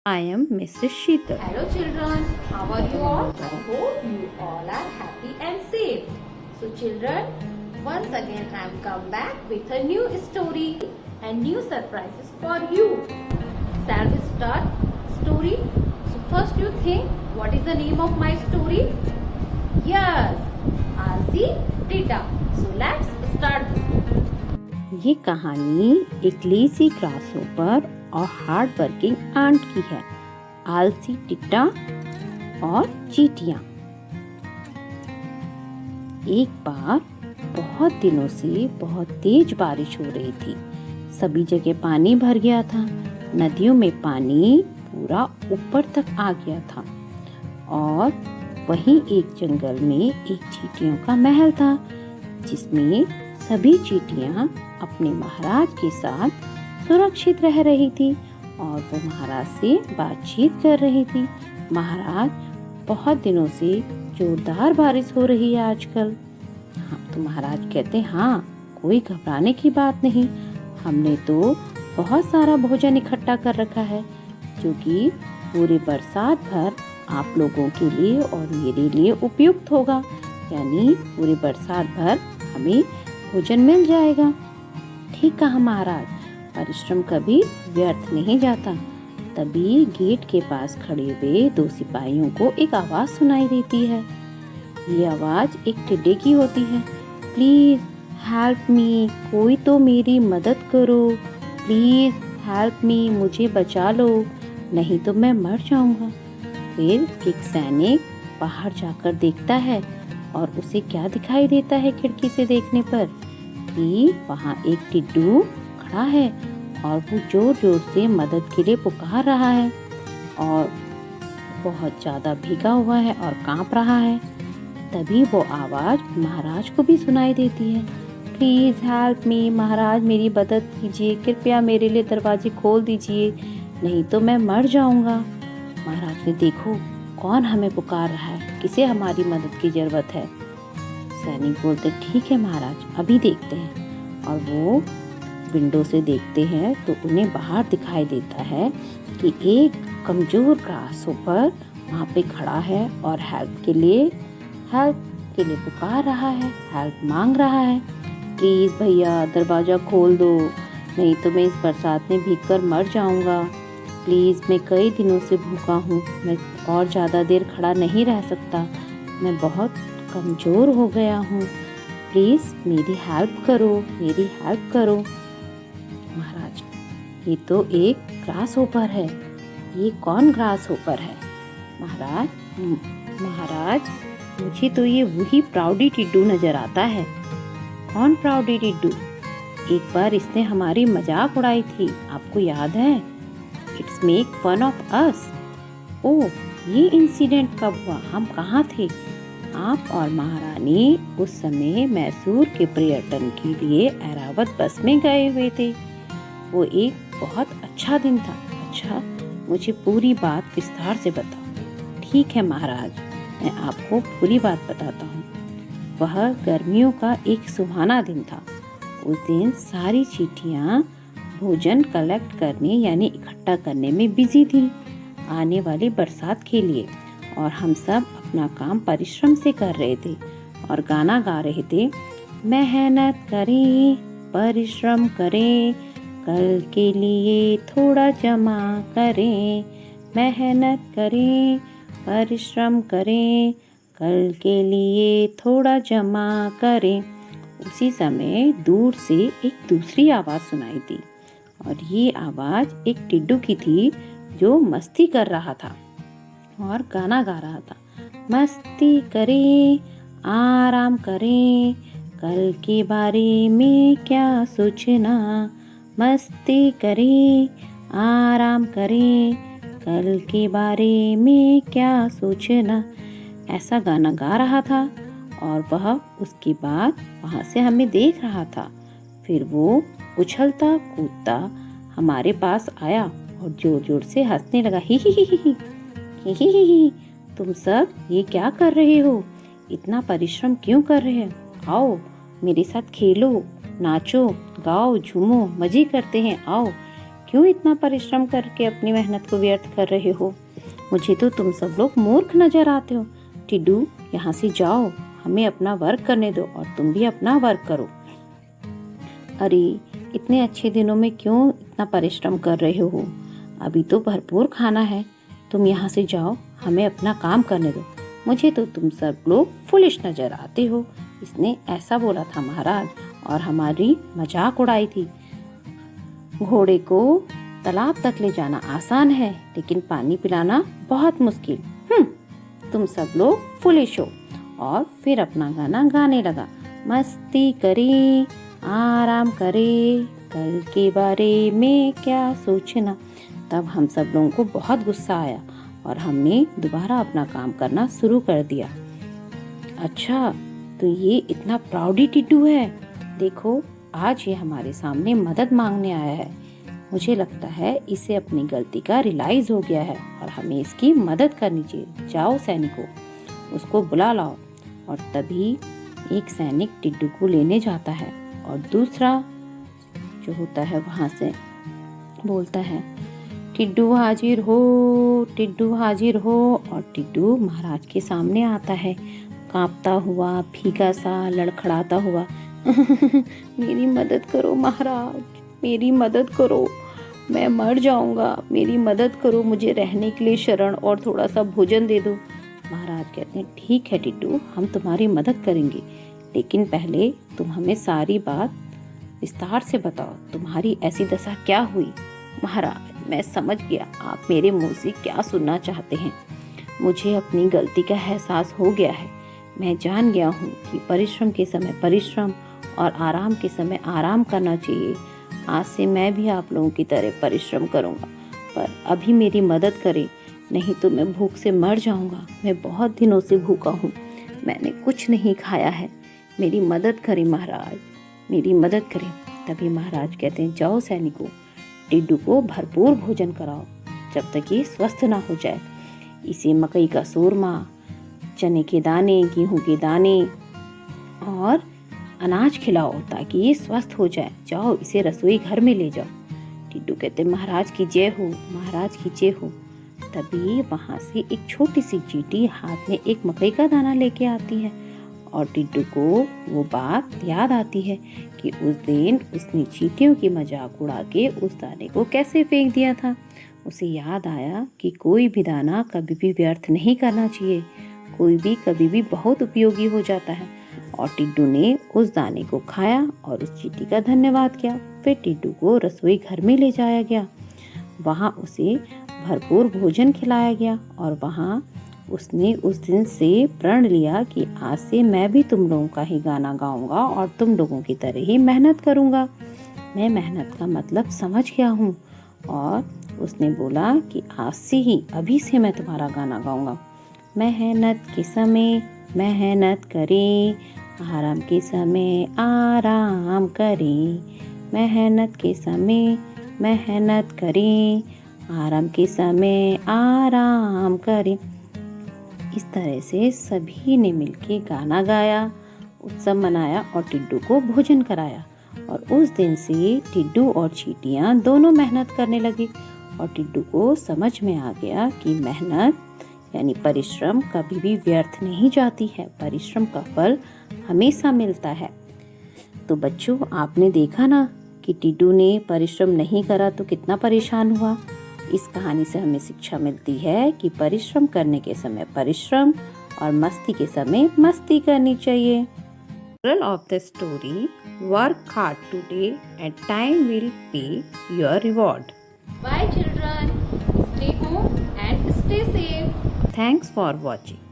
I am Mrs. Sheetal. Hello children, how are you all? I hope you all are happy and safe. So children, once again I have come back with a new story and new surprises for you. Shall we start story? So first you think, what is the name of my story? Yes, Azi Tita. So let's start the story. ये कहानी एक lazy grasshopper और hard working एंट की है। आलसी टिड्डा और चींटियां। एक बार बहुत दिनों से बहुत तेज बारिश हो रही थी। सभी जगह पानी भर गया था। नदियों में पानी पूरा ऊपर तक आ गया था। और वहीं एक जंगल में एक चींटियों का महल था, जिसमें सभी चींटियां अपने महाराज के साथ सुरक्षित रह रही थी और वो महाराज से बातचीत कर रही थी। महाराज, बहुत दिनों से जोरदार बारिश हो रही है आजकल। हाँ, तो महाराज कहते, हाँ, कोई घबराने की बात नहीं। हमने तो बहुत सारा भोजन इकट्ठा कर रखा है, जो कि पूरे बरसात भर आप लोगों के लिए और मेरे लिए उपयुक्त होगा। यानी पूरे बरसात भर हमें भोजन मिल जाएगा। ठीक कहा महाराज, परिश्रम कभी व्यर्थ नहीं जाता। तभी गेट के पास खड़े हुए दो सिपाहियों को एक आवाज सुनाई देती है। ये आवाज एक टिड्डे की होती है। प्लीज हेल्प मी, कोई तो मेरी मदद करो। प्लीज हेल्प मी, मुझे बचा लो, नहीं तो मैं मर जाऊंगा। फिर एक सैनिक बाहर जाकर देखता है और उसे क्या दिखाई देता है खिड़की से देखने पर कि वहाँ एक टिड्डू खड़ा है और वो जोर जोर से मदद के लिए पुकार रहा है और बहुत ज़्यादा भीगा हुआ है और कांप रहा है। तभी वो आवाज़ महाराज को भी सुनाई देती है। प्लीज़ हेल्प मी, महाराज मेरी मदद कीजिए, कृपया मेरे लिए दरवाजे खोल दीजिए, नहीं तो मैं मर जाऊंगा। महाराज ने, देखो कौन हमें पुकार रहा है, किसे हमारी मदद की ज़रूरत है। सैनिक बोलते, ठीक है महाराज, अभी देखते हैं। और वो विंडो से देखते हैं तो उन्हें बाहर दिखाई देता है कि एक कमजोर ग्रासहोपर वहाँ पे खड़ा है और हेल्प के लिए पुकार रहा है, हेल्प मांग रहा है। प्लीज़ भैया दरवाज़ा खोल दो, नहीं तो मैं इस बरसात में भीगकर मर जाऊंगा। प्लीज़, मैं कई दिनों से भूखा हूँ, मैं और ज़्यादा देर खड़ा नहीं रह सकता, मैं बहुत कमज़ोर हो गया हूँ। प्लीज़ मेरी हेल्प करो, मेरी हेल्प करो। महाराज, ये तो एक ग्रासहोपर है। ये कौन ग्रासहोपर है? महाराज, मुझे तो ये वही प्राउडी टिड्डू नजर आता है। कौन प्राउडी टिड्डू? एक बार इसने हमारी मजाक उड़ाई थी, आपको याद है? It's make fun of us. Oh, ये इंसिडेंट कब हुआ? हम कहाँ थे? आप और महारानी उस समय मैसूर के पर्यटन के लिए ऐरावत बस में गए हुए थे। वो एक बहुत अच्छा दिन था। अच्छा, मुझे पूरी बात विस्तार से बताओ। ठीक है महाराज, मैं आपको पूरी बात बताता हूँ। वह गर्मियों का एक सुहाना दिन था। उस दिन सारी चींटियाँ भोजन कलेक्ट करने यानी इकट्ठा करने में बिजी थी आने वाली बरसात के लिए, और हम सब अपना काम परिश्रम से कर रहे थे और गाना गा रहे थे। मेहनत करें, परिश्रम करें, कल के लिए थोड़ा जमा करें। मेहनत करें, परिश्रम करें, कल के लिए थोड़ा जमा करें। उसी समय दूर से एक दूसरी आवाज़ सुनाई दी, और ये आवाज़ एक टिड्डू की थी जो मस्ती कर रहा था और गाना गा रहा था। मस्ती करें, आराम करें, कल के बारे में क्या सोचना। मस्ती करें, आराम करें, कल के बारे में क्या सोचना। ऐसा गाना गा रहा था और वह उसके बाद वहाँ से हमें देख रहा था। फिर वो उछलता कूदता हमारे पास आया और जोर जोर से हंसने लगा। ही ही ही ही ही ही ही ही। तुम सब ये क्या कर रहे हो? इतना परिश्रम क्यों कर रहे हैं? आओ मेरे साथ खेलो, नाचो, गाओ, झूमो, मजे करते हैं। आओ, क्यों इतना परिश्रम करके अपनी मेहनत को व्यर्थ कर रहे हो? मुझे तो तुम सब लोग मूर्ख नजर आते हो। टिड्डू, यहाँ से जाओ, हमें अपना वर्क करने दो और तुम भी अपना वर्क करो। अरे, इतने अच्छे दिनों में क्यों इतना परिश्रम कर रहे हो? अभी तो भरपूर खाना है। तुम यहाँ से जाओ, हमें अपना काम करने दो। मुझे तो तुम सब लोग फुलिश नजर आते हो। इसने ऐसा बोला था महाराज और हमारी मजाक उड़ाई थी। घोड़े को तालाब तक ले जाना आसान है, लेकिन पानी पिलाना बहुत मुश्किल। तुम सब लोग फुलिश हो। और फिर अपना गाना गाने लगा। मस्ती करे, आराम करे, कल के बारे में क्या सोचना। तब हम सब लोगों को बहुत गुस्सा आया और हमने दोबारा अपना काम करना शुरू कर दिया। अच्छा, तो ये इतना प्राउडी टिड्डू है। देखो, आज ये हमारे सामने मदद मांगने आया है। मुझे लगता है इसे अपनी गलती का रियलाइज हो गया है और हमें इसकी मदद करनी चाहिए। जाओ सैनिकों, उसको बुला लाओ। और तभी एक सैनिक टिड्डू को लेने जाता है और दूसरा जो होता है वहां से बोलता है, टिड्डू हाजिर हो, टिड्डू हाजिर हो। और टिड्डू महाराज के सामने आता है, कांपता हुआ, फीका सा, लड़खड़ाता हुआ। मेरी मदद करो महाराज, मेरी मदद करो, मैं मर जाऊंगा, मेरी मदद करो, मुझे रहने के लिए शरण और थोड़ा सा भोजन दे दो। महाराज कहते हैं, ठीक है टिड्डू, हम तुम्हारी मदद करेंगे, लेकिन पहले तुम हमें सारी बात विस्तार से बताओ, तुम्हारी ऐसी दशा क्या हुई? महाराज, मैं समझ गया आप मेरे मुंह से क्या सुनना चाहते हैं। मुझे अपनी गलती का एहसास हो गया है। मैं जान गया हूँ कि परिश्रम के समय परिश्रम और आराम के समय आराम करना चाहिए। आज से मैं भी आप लोगों की तरह परिश्रम करूँगा, पर अभी मेरी मदद करें, नहीं तो मैं भूख से मर जाऊँगा। मैं बहुत दिनों से भूखा हूँ, मैंने कुछ नहीं खाया है। मेरी मदद करें महाराज, मेरी मदद करें। तभी महाराज कहते हैं, जाओ सैनिकों, टिड्डू को भरपूर भोजन कराओ जब तक ये स्वस्थ ना हो जाए। इसे मकई का सूरमा, चने के दाने, गेहूं के दाने और अनाज खिलाओ ताकि ये स्वस्थ हो जाए। जाओ, इसे रसोई घर में ले जाओ। टिड्डू कहते, महाराज की जय हो, महाराज की जय हो। तभी वहां से एक छोटी सी चींटी हाथ में एक मकई का दाना लेके आती है और टिड्डू को वो बात याद आती है कि उस दिन उसने चींटियों की मजाक उड़ा के उस दाने को कैसे फेंक दिया था। उसे याद आया कि कोई भी दाना कभी भी व्यर्थ नहीं करना चाहिए, कोई भी कभी भी बहुत उपयोगी हो जाता है। और टिड्डू ने उस दाने को खाया और उस चींटी का धन्यवाद किया। फिर टिड्डू को रसोई घर में ले जाया गया, वहाँ उसे भरपूर भोजन खिलाया गया और वहाँ उसने उस दिन से प्रण लिया कि आज से मैं भी तुम लोगों का ही गाना गाऊंगा और तुम लोगों की तरह ही मेहनत करूंगा। मैं मेहनत का मतलब समझ गया हूँ। और उसने बोला कि आज से ही, अभी से मैं तुम्हारा गाना गाऊंगा। मेहनत के समय मेहनत करें, आराम के समय आराम करें, मेहनत के समय मेहनत करें, आराम के समय आराम करें। इस तरह से सभी ने मिलके गाना गाया, उत्सव मनाया और टिड्डू को भोजन कराया। और उस दिन से टिड्डू और चींटियां दोनों मेहनत करने लगे और टिड्डू को समझ में आ गया कि मेहनत यानी परिश्रम कभी भी व्यर्थ नहीं जाती है, परिश्रम का फल हमेशा मिलता है। तो बच्चों, आपने देखा ना कि टिड्डू ने परिश्रम नहीं करा तो कितना परेशान हुआ। इस कहानी से हमें शिक्षा मिलती है कि परिश्रम करने के समय परिश्रम और मस्ती के समय मस्ती करनी चाहिए। Moral of the story: work hard today and time will pay your reward. Bye children, stay home and stay safe. Thanks for watching.